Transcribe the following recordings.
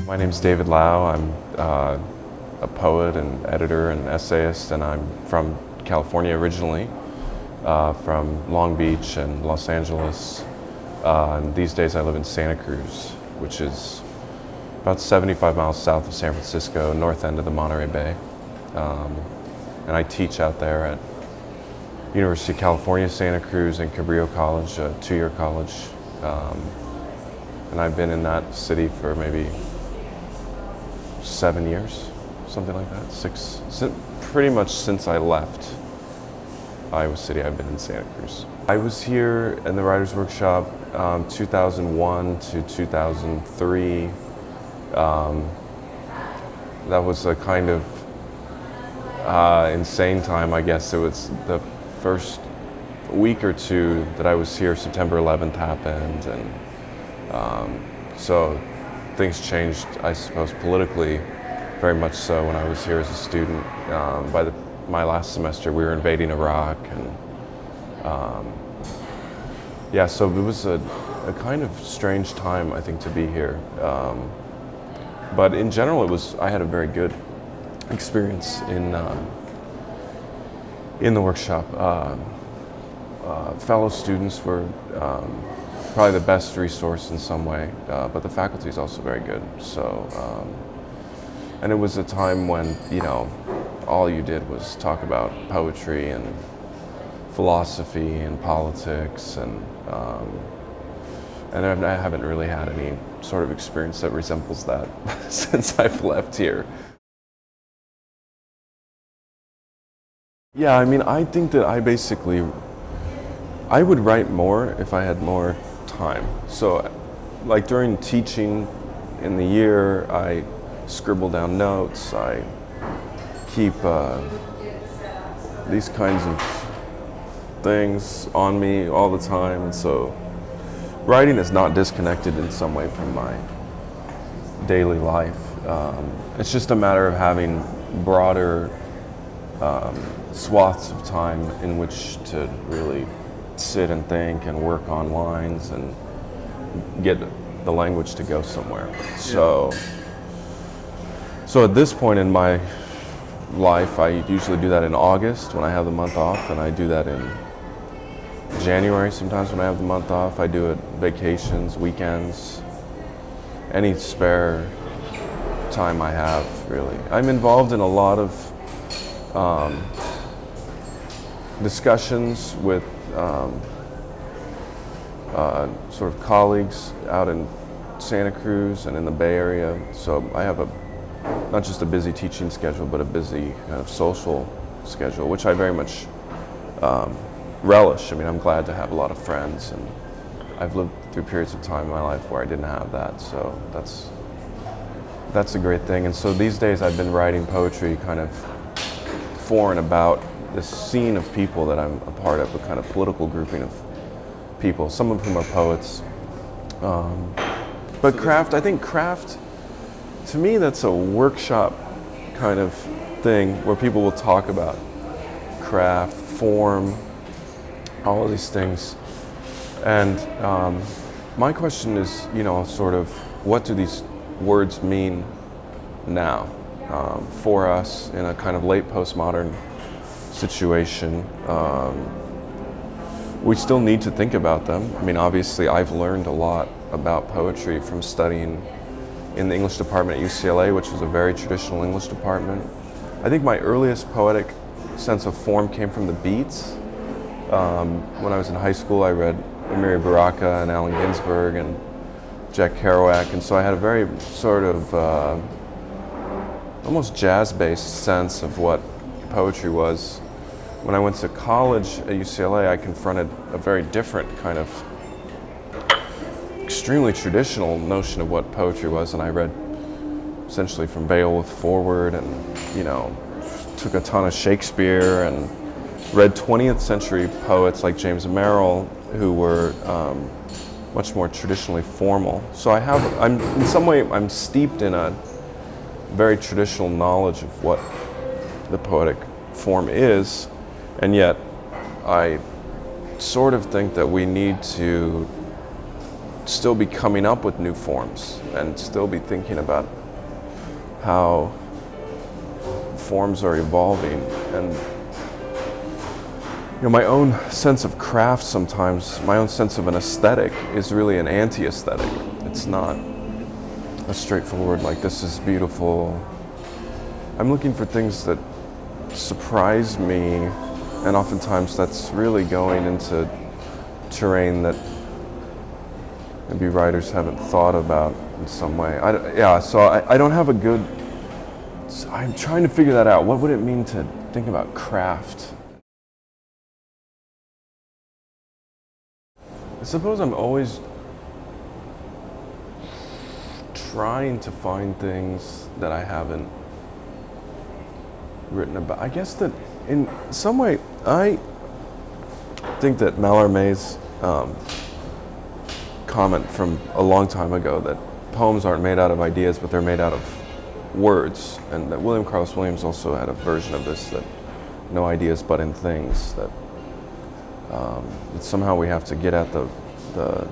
My name's David Lau. I'm a poet and editor and essayist, and I'm from California originally, from Long Beach and Los Angeles. And these days I live in Santa Cruz, which is about 75 miles south of San Francisco, north end of the Monterey Bay. And I teach out there at University of California, Santa Cruz, and Cabrillo College, a two-year college. And I've been in that city for maybe 7 years, something like that. Pretty much since I left Iowa City, I've been in Santa Cruz. I was here in the Writers' Workshop 2001 to 2003. That was a kind of insane time, I guess. It was the first week or two that I was here. September 11th happened, and so things changed, I suppose, politically, very much so when I was here as a student. By my last semester, we were invading Iraq, and yeah, so it was a kind of strange time, I think, to be here. But in general, I had a very good experience in the workshop. Fellow students were probably the best resource in some way, but the faculty is also very good. So, and it was a time when, all you did was talk about poetry and philosophy and politics, and I haven't really had any sort of experience that resembles that since I've left here. Yeah, I think that I would write more if I had more time. So, like during teaching in the year, I scribble down notes, I keep these kinds of things on me all the time, and so writing is not disconnected in some way from my daily life. It's just a matter of having broader swaths of time in which to really sit and think and work on lines and get the language to go somewhere. So at this point in my life, I usually do that in August when I have the month off, and I do that in January sometimes when I have the month off. I do it vacations, weekends, any spare time I have, really. I'm involved in a lot of discussions with sort of colleagues out in Santa Cruz and in the Bay Area. So I have not just a busy teaching schedule, but a busy kind of social schedule, which I very much relish. I'm glad to have a lot of friends, and I've lived through periods of time in my life where I didn't have that, so that's a great thing. And so these days I've been writing poetry kind of for and about this scene of people that I'm a part of, a kind of political grouping of people, some of whom are poets. But I think craft, to me, that's a workshop kind of thing where people will talk about craft, form, all of these things. And my question is, sort of, what do these words mean now for us in a kind of late postmodern situation? We still need to think about them. Obviously, I've learned a lot about poetry from studying in the English department at UCLA, which was a very traditional English department. I think my earliest poetic sense of form came from the Beats. When I was in high school, I read Amiri Baraka and Allen Ginsberg and Jack Kerouac, and so I had a very sort of almost jazz-based sense of what poetry was. When I went to college at UCLA, I confronted a very different kind of extremely traditional notion of what poetry was, and I read essentially from Beowulf forward, and took a ton of Shakespeare and read 20th century poets like James Merrill, who were much more traditionally formal. So in some way I'm steeped in a very traditional knowledge of what the poetic form is, and yet I sort of think that we need to still be coming up with new forms and still be thinking about how forms are evolving. And my own sense of craft sometimes, my own sense of an aesthetic is really an anti-aesthetic. It's not a straightforward, like, this is beautiful. I'm looking for things that surprise me, and oftentimes that's really going into terrain that maybe writers haven't thought about in some way. So I don't have a good, I'm trying to figure that out. What would it mean to think about craft? I suppose I'm always trying to find things that I haven't written about. I guess that in some way, I think that Mallarmé's comment from a long time ago that poems aren't made out of ideas, but they're made out of words, and that William Carlos Williams also had a version of this, that no ideas but in things, that somehow we have to get at the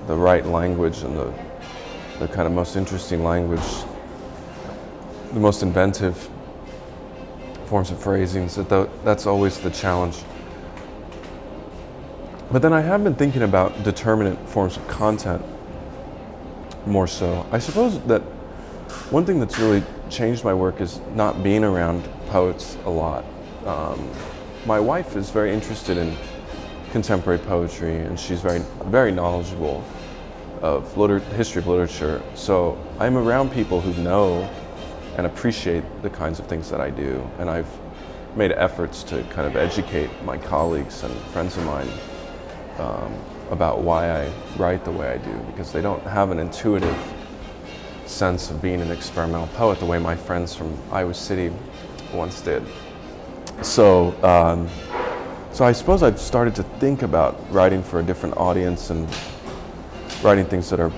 right language and the kind of most interesting language, the most inventive forms of phrasing. So that's always the challenge. But then I have been thinking about determinate forms of content more so. I suppose that one thing that's really changed my work is not being around poets a lot. My wife is very interested in contemporary poetry, and she's very, very knowledgeable of history of literature. So I'm around people who know and appreciate the kinds of things that I do, and I've made efforts to kind of educate my colleagues and friends of mine about why I write the way I do, because they don't have an intuitive sense of being an experimental poet the way my friends from Iowa City once did. So I suppose I've started to think about writing for a different audience and writing things that are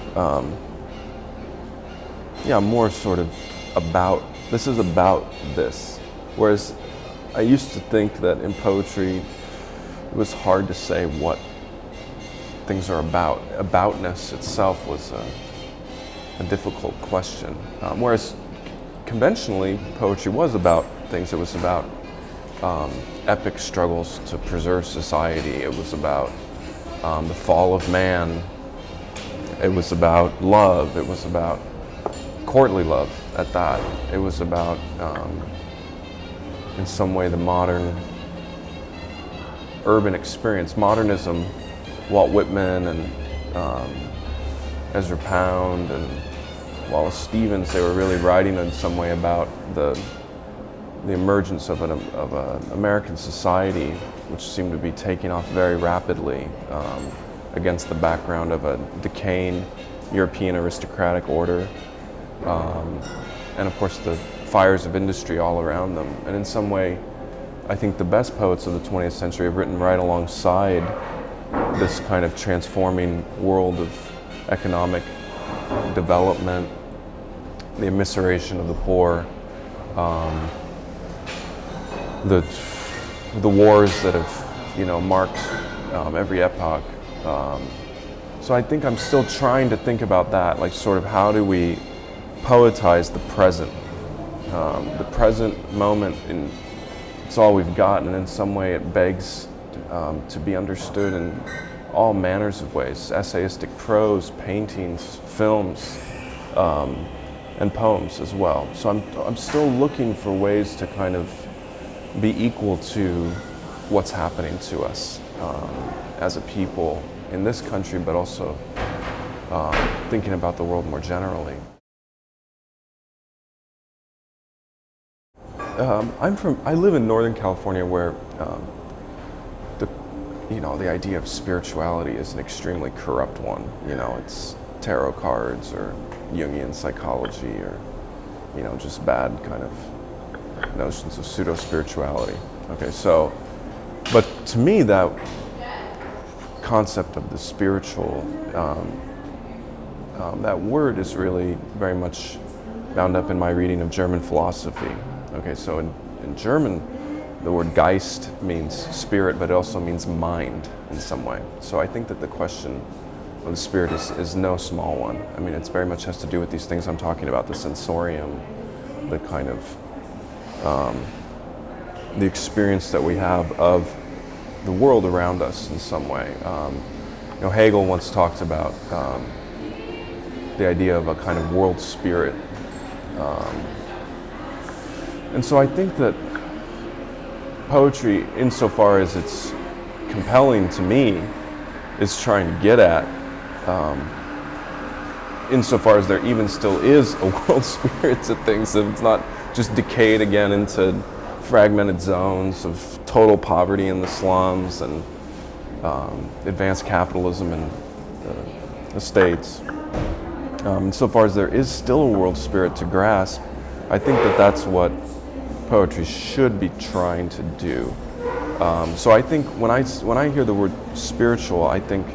more sort of about, this is about this. Whereas I used to think that in poetry it was hard to say what things are about. Aboutness itself was a difficult question. Whereas conventionally poetry was about things. It was about epic struggles to preserve society. It was about the fall of man. It was about love. It was about courtly love at that. It was about, in some way, the modern urban experience. Modernism, Walt Whitman and Ezra Pound and Wallace Stevens, they were really writing in some way about the emergence of an American society which seemed to be taking off very rapidly against the background of a decaying European aristocratic order, and of course the fires of industry all around them. And in some way, I think the best poets of the 20th century have written right alongside this kind of transforming world of economic development, the immiseration of the poor, the wars that have, marked every epoch. So I think I'm still trying to think about that, like sort of how do we poetize the present moment, and it's all we've got, and in some way it begs to be understood in all manners of ways: essayistic prose, paintings, films, and poems as well. So I'm still looking for ways to kind of be equal to what's happening to us as a people in this country, but also thinking about the world more generally. I live in Northern California, where the idea of spirituality is an extremely corrupt one. It's tarot cards or Jungian psychology, or just bad kind of notions of pseudo-spirituality. Okay, so, but to me, that concept of the spiritual, that word is really very much bound up in my reading of German philosophy. Okay, so in German, the word Geist means spirit, but it also means mind in some way. So I think that the question of the spirit is no small one. I mean, it's very much has to do with these things I'm talking about, the sensorium, the kind of the experience that we have of the world around us in some way. Hegel once talked about the idea of a kind of world spirit. And so I think that poetry, insofar as it's compelling to me, is trying to get at, insofar as there even still is a world spirit to things, that it's not just decayed again into fragmented zones of total poverty in the slums and advanced capitalism in the States. Insofar as there is still a world spirit to grasp, I think that that's what poetry should be trying to do. So I think when I hear the word spiritual, I think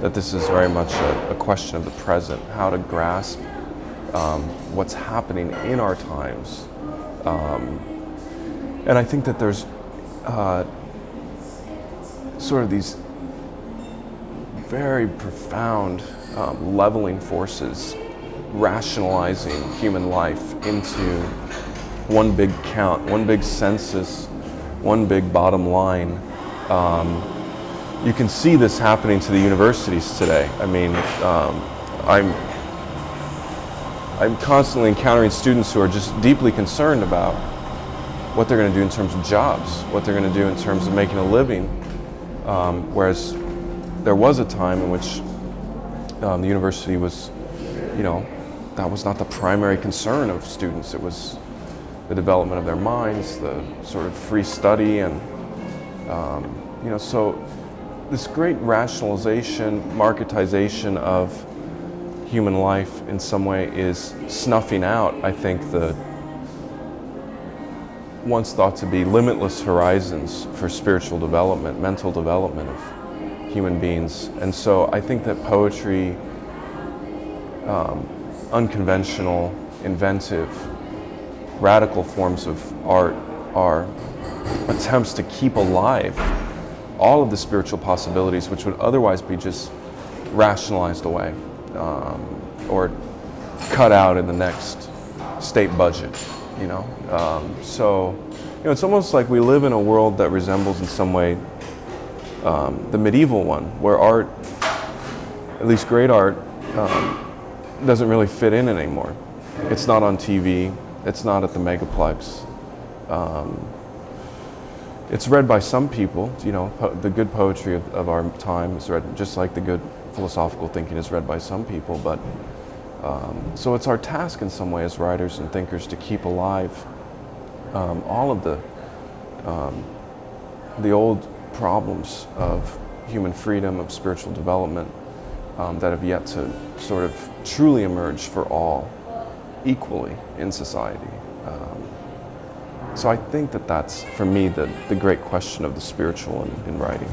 that this is very much a question of the present, how to grasp what's happening in our times. And I think that there's sort of these very profound leveling forces rationalizing human life into one big count, one big census, one big bottom line. You can see this happening to the universities today. I mean, I'm constantly encountering students who are just deeply concerned about what they're going to do in terms of jobs, what they're going to do in terms of making a living, whereas there was a time in which the university was, that was not the primary concern of students. It was the development of their minds, the sort of free study, and so this great rationalization, marketization of human life in some way is snuffing out, I think, the once thought to be limitless horizons for spiritual development, mental development of human beings. And so I think that poetry, unconventional, inventive, radical forms of art are attempts to keep alive all of the spiritual possibilities which would otherwise be just rationalized away or cut out in the next state budget. So it's almost like we live in a world that resembles in some way the medieval one, where art, at least great art, doesn't really fit in anymore. It's not on TV. It's not at the megaplex. It's read by some people. The good poetry of our time is read, just like the good philosophical thinking is read by some people. But so it's our task in some way as writers and thinkers to keep alive all of the old problems of human freedom, of spiritual development that have yet to sort of truly emerge for all equally in society. So I think that that's, for me, the great question of the spiritual in writing.